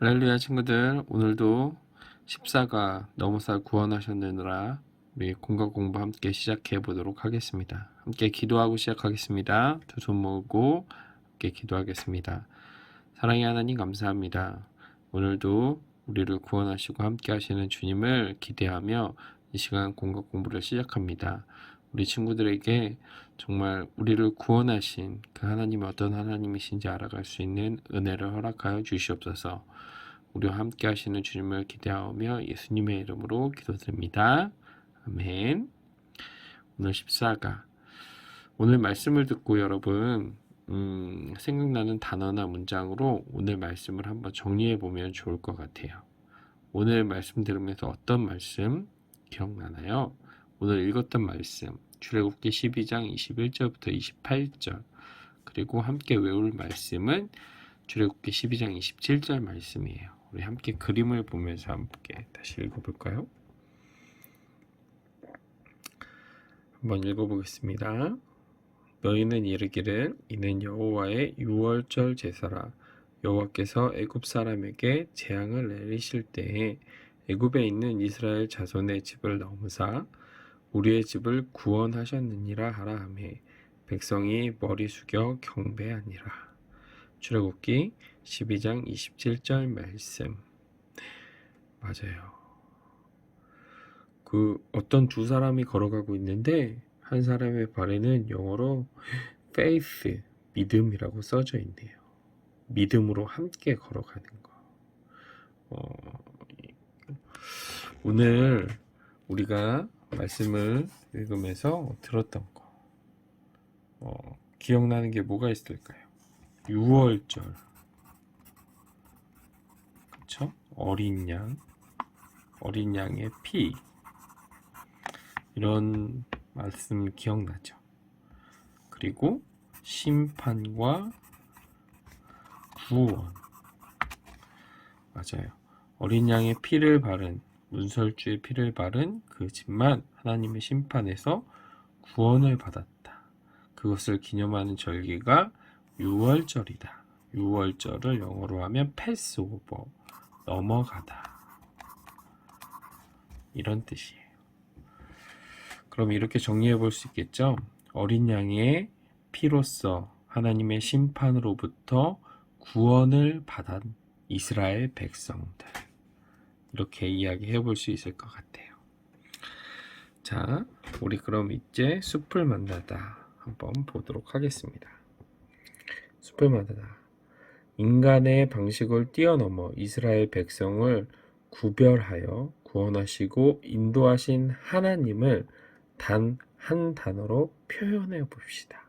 할렐루야 친구들, 오늘도 십사가 넘어서 구원하셨느니라 우리 공과 공부 함께 시작해 보도록 하겠습니다. 함께 기도하고 시작하겠습니다. 두 손 모으고 함께 기도하겠습니다. 사랑의 하나님 감사합니다. 오늘도 우리를 구원하시고 함께 하시는 주님을 기대하며 이 시간 공과 공부를 시작합니다. 우리 친구들에게 정말 우리를 구원하신 그 하나님이 어떤 하나님이신지 알아갈 수 있는 은혜를 허락하여 주시옵소서. 우리와 함께 하시는 주님을 기대하며 예수님의 이름으로 기도드립니다. 아멘. 오늘 14가 오늘 말씀을 듣고 여러분 생각나는 단어나 문장으로 오늘 말씀을 한번 정리해 보면 좋을 것 같아요. 오늘 말씀 들으면서 어떤 말씀 기억나나요? 오늘 읽었던 말씀 출애굽기 12장 21절부터 28절 그리고 함께 외울 말씀은 출애굽기 12장 27절 말씀이에요. 우리 함께 그림을 보면서 함께 다시 읽어볼까요? 한번 읽어보겠습니다. 너희는 이르기를 이는 여호와의 유월절 제사라. 여호와께서 애굽 사람에게 재앙을 내리실 때에 애굽에 있는 이스라엘 자손의 집을 넘으사 우리의 집을 구원하셨느니라 하라 하매 백성이 머리 숙여 경배하니라. 출애굽기 12장 27절 말씀. 맞아요. 어떤 두 사람이 걸어가고 있는데 한 사람의 발에는 영어로 faith, 믿음이라고 써져 있네요. 믿음으로 함께 걸어가는 거. 오늘 우리가 말씀을 읽으면서 들었던 거 기억나는 게 뭐가 있을까요? 유월절, 그쵸? 어린 양의 피, 이런 말씀 기억나죠? 그리고 심판과 구원. 맞아요. 어린 양의 피를 바른, 문설주의 피를 바른 그 집만 하나님의 심판에서 구원을 받았다. 그것을 기념하는 절기가 유월절이다. 유월절을 영어로 하면 패스오버, 넘어가다, 이런 뜻이에요. 그럼 이렇게 정리해 볼 수 있겠죠? 어린 양의 피로써 하나님의 심판으로부터 구원을 받은 이스라엘 백성들, 이렇게 이야기해 볼 수 있을 것 같아요. 자, 우리 그럼 이제 숲을 만나다 한번 보도록 하겠습니다. 숲을 만나다. 인간의 방식을 뛰어넘어 이스라엘 백성을 구별하여 구원하시고 인도하신 하나님을 단 한 단어로 표현해 봅시다.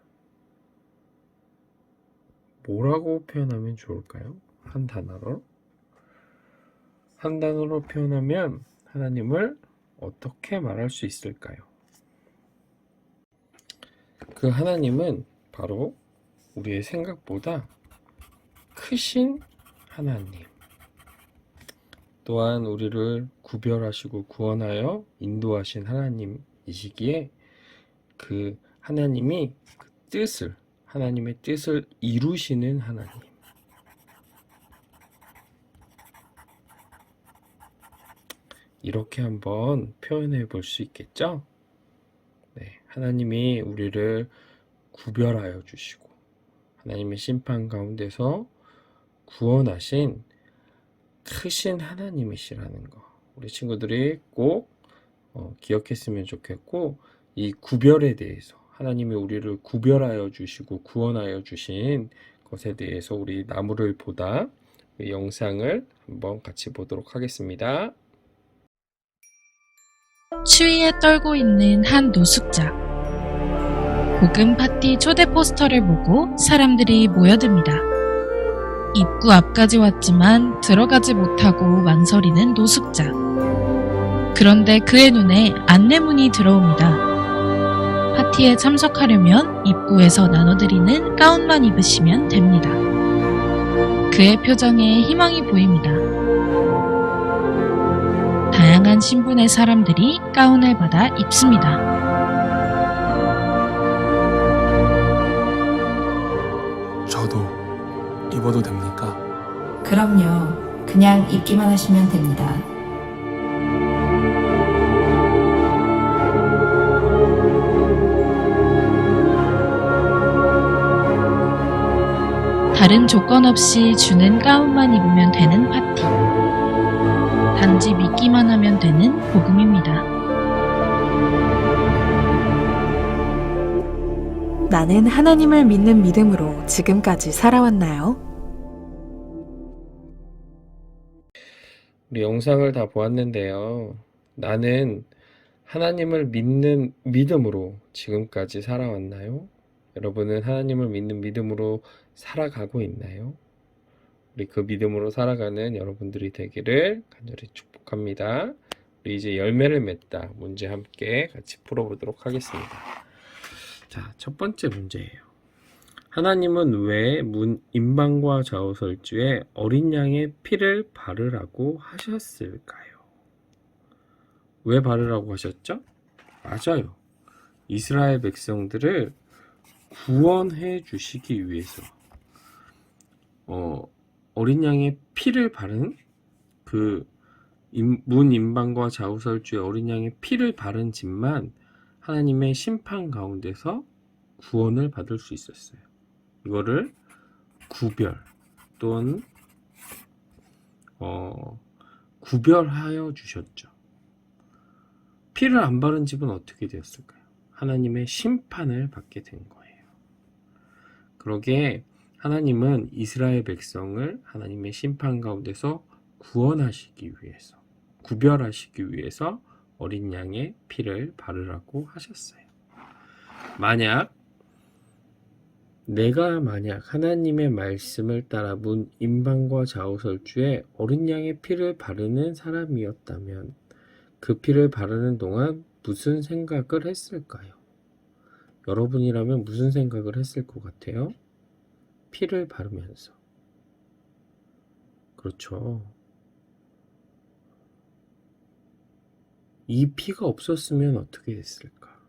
뭐라고 표현하면 좋을까요? 한 단어로? 한 단어로 표현하면 하나님을 어떻게 말할 수 있을까요? 그 하나님은 바로 우리의 생각보다 크신 하나님, 또한 우리를 구별하시고 구원하여 인도하신 하나님이시기에 그 하나님이 하나님의 뜻을 이루시는 하나님, 이렇게 한번 표현해 볼 수 있겠죠? 네, 하나님이 우리를 구별하여 주시고 하나님의 심판 가운데서 구원하신 크신 하나님이시라는 거, 우리 친구들이 꼭 기억했으면 좋겠고, 이 구별에 대해서 하나님이 우리를 구별하여 주시고 구원하여 주신 것에 대해서 우리 나무를 보다 그 영상을 한번 같이 보도록 하겠습니다. 추위에 떨고 있는 한 노숙자. 복음 파티 초대 포스터를 보고 사람들이 모여듭니다. 입구 앞까지 왔지만 들어가지 못하고 망설이는 노숙자. 그런데 그의 눈에 안내문이 들어옵니다. 파티에 참석하려면 입구에서 나눠드리는 가운만 입으시면 됩니다. 그의 표정에 희망이 보입니다. 다양한 신분의 사람들이 가운을 받아 입습니다. 저도 입어도 됩니까? 그럼요. 그냥 입기만 하시면 됩니다. 다른 조건 없이 주는 가운만 입으면 되는 파티. 단지 믿기만 하면 되는 복음입니다. 나는 하나님을 믿는 믿음으로 지금까지 살아왔나요? 우리 영상을 다 보았는데요. 나는 하나님을 믿는 믿음으로 지금까지 살아왔나요? 여러분은 하나님을 믿는 믿음으로 살아가고 있나요? 우리 그 믿음으로 살아가는 여러분들이 되기를 간절히 축복합니다. 우리 이제 열매를 맺다 문제 함께 같이 풀어보도록 하겠습니다. 자, 첫 번째 문제예요. 하나님은 왜 임방과 좌우설주에 어린 양의 피를 바르라고 하셨을까요? 왜 바르라고 하셨죠? 맞아요. 이스라엘 백성들을 구원해 주시기 위해서 어린 양의 피를 바른 그 임방과 좌우설주에 어린 양의 피를 바른 집만 하나님의 심판 가운데서 구원을 받을 수 있었어요. 이거를 구별 또는 구별하여 주셨죠. 피를 안 바른 집은 어떻게 되었을까요? 하나님의 심판을 받게 된 거예요. 그러기에 하나님은 이스라엘 백성을 하나님의 심판 가운데서 구원하시기 위해서, 구별하시기 위해서 어린 양의 피를 바르라고 하셨어요. 내가 만약 하나님의 말씀을 따라 임방과 좌우설주에 어린 양의 피를 바르는 사람이었다면 그 피를 바르는 동안 무슨 생각을 했을까요? 여러분이라면 무슨 생각을 했을 것 같아요? 피를 바르면서. 그렇죠. 이 피가 없었으면 어떻게 됐을까?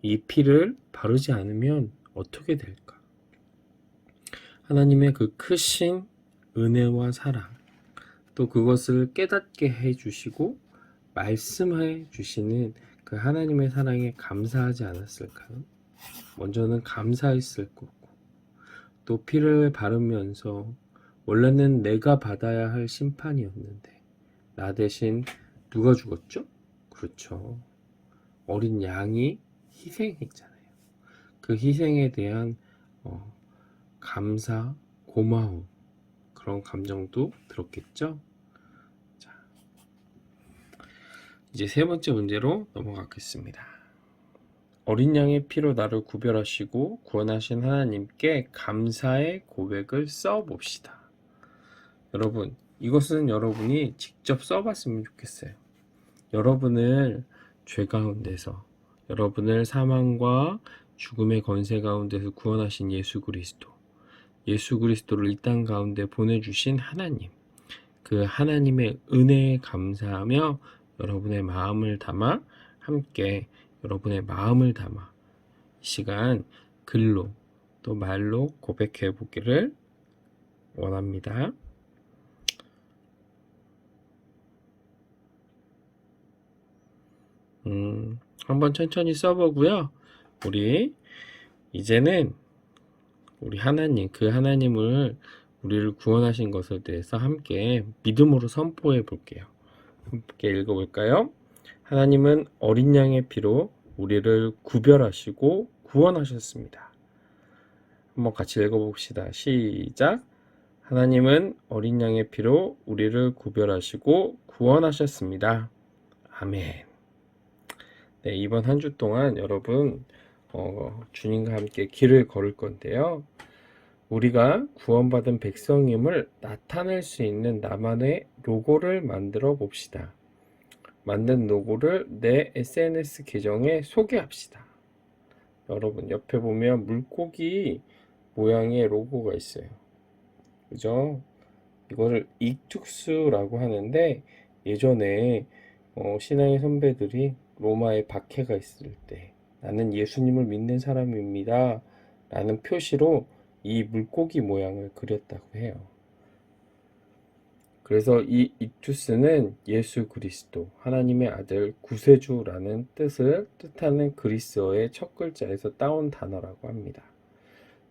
이 피를 바르지 않으면 어떻게 될까? 하나님의 그 크신 은혜와 사랑, 또 그것을 깨닫게 해주시고 말씀해 주시는 그 하나님의 사랑에 감사하지 않았을까요? 먼저는 감사했을 거고, 또 피를 바르면서 원래는 내가 받아야 할 심판이었는데 나 대신 누가 죽었죠? 그렇죠. 어린 양이 희생했잖아요. 그 희생에 대한 감사, 고마움, 그런 감정도 들었겠죠? 자, 이제 세 번째 문제로 넘어가겠습니다. 어린 양의 피로 나를 구별하시고 구원하신 하나님께 감사의 고백을 써봅시다. 여러분, 이것은 여러분이 직접 써봤으면 좋겠어요. 여러분을 죄 가운데서, 여러분을 사망과 죽음의 권세 가운데서 구원하신 예수 그리스도를 이 땅 가운데 보내주신 하나님, 그 하나님의 은혜에 감사하며 여러분의 마음을 담아 함께 여러분의 마음을 담아 이 시간 글로 또 말로 고백해 보기를 원합니다. 한번 천천히 써보고요. 우리 이제는 우리 하나님, 그 하나님을 우리를 구원하신 것에 대해서 함께 믿음으로 선포해 볼게요. 함께 읽어볼까요? 하나님은 어린 양의 피로 우리를 구별하시고 구원하셨습니다. 한번 같이 읽어봅시다. 시작. 하나님은 어린 양의 피로 우리를 구별하시고 구원하셨습니다. 아멘. 네, 이번 한 주 동안 여러분 주님과 함께 길을 걸을 건데요. 우리가 구원받은 백성임을 나타낼 수 있는 나만의 로고를 만들어 봅시다. 만든 로고를 내 SNS 계정에 소개합시다. 여러분, 옆에 보면 물고기 모양의 로고가 있어요. 그죠? 이거를 익투스라고 하는데, 예전에 신앙의 선배들이 로마에 박해가 있을 때 나는 예수님을 믿는 사람입니다 라는 표시로 이 물고기 모양을 그렸다고 해요. 그래서 이 익투스는 예수 그리스도, 하나님의 아들 구세주라는 뜻을 뜻하는 그리스어의 첫 글자에서 따온 단어라고 합니다.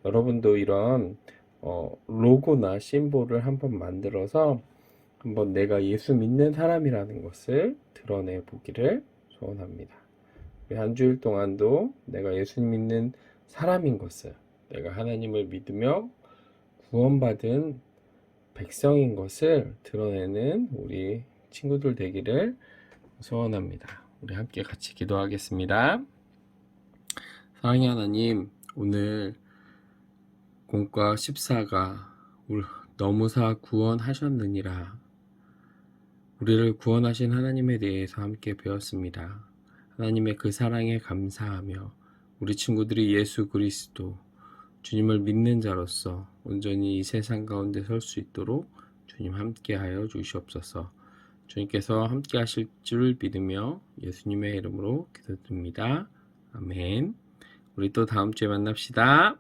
여러분도 이런 로고나 심볼을 한번 만들어서 한번 내가 예수 믿는 사람이라는 것을 드러내 보기를 소원합니다. 우리 한 주일 동안도 내가 예수 믿는 사람인 것을, 내가 하나님을 믿으며 구원받은 백성인 것을 드러내는 우리 친구들 되기를 소원합니다. 우리 함께 같이 기도하겠습니다. 사랑의 하나님, 오늘 공과 14가 너무사 구원하셨느니라, 우리를 구원하신 하나님에 대해서 함께 배웠습니다. 하나님의 그 사랑에 감사하며 우리 친구들이 예수 그리스도 주님을 믿는 자로서 온전히 이 세상 가운데 설 수 있도록 주님 함께하여 주시옵소서. 주님께서 함께 하실 줄 믿으며 예수님의 이름으로 기도드립니다. 아멘. 우리 또 다음 주에 만납시다.